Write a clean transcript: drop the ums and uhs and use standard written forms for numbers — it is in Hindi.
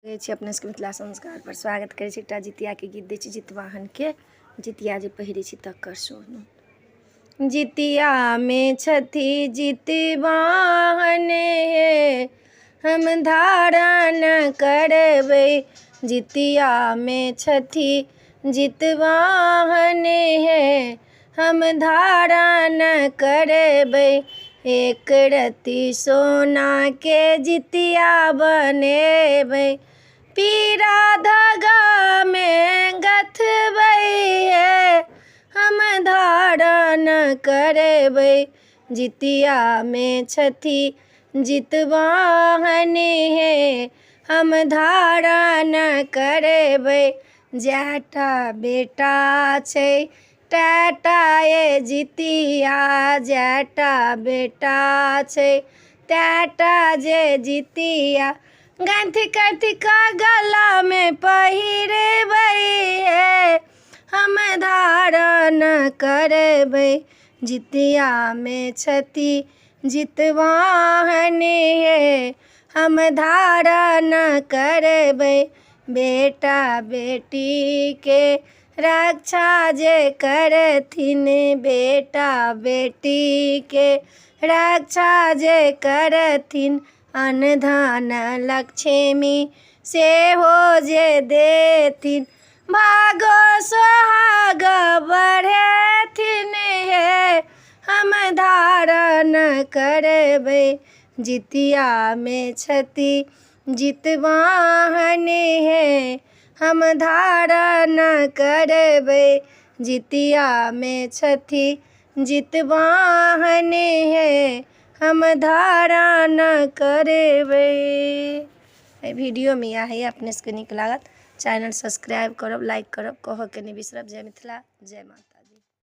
अपने सबके मिथिला संस्कार पर स्वागत करे छी। एकटा जितिया के गीत दै छी जितवाहन के। जितिया जे पहिरे छी तकर सुनू। जितिया में छथि जितवाहन हे हम धारण करबै। जितिया में छथि जितवाहन हे हम धारण करबै। एक रत्ती सोना के जितिया बनेबै। पीरा धागा में गथबै हे हम धारण करबै। जितिया में छथि जितवाहन हे हम धारण करबै। जैटा बेटा छै तैटा ये जितिया। जैटा बेटा छै तैटा जे जितिया। गंथि कथि का गला में पहिरबै हे हम धारण करबै। जितिया में छथि जितवाहन हे हम धारण करबै। बेटा बेटी के रक्षा जे करथिन। बेटा बेटी के रक्षा जे करथिन। अन्न धन लक्ष्मी सेहो जे देथिन। भागो सोहाग बढ़ेथिन हे हम धारण करबै। जितिया में छथि जितवाहन हे हम धारण करबै। जितिया में छथि जितवाहन हे हम धारण करबै। वीडियो में यह है। अपने सबके नीक लागत चैनल सब्सक्राइब करब, लाइक करब, कहऽ के नहीं बिसरब। जय मिथिला, जय माता।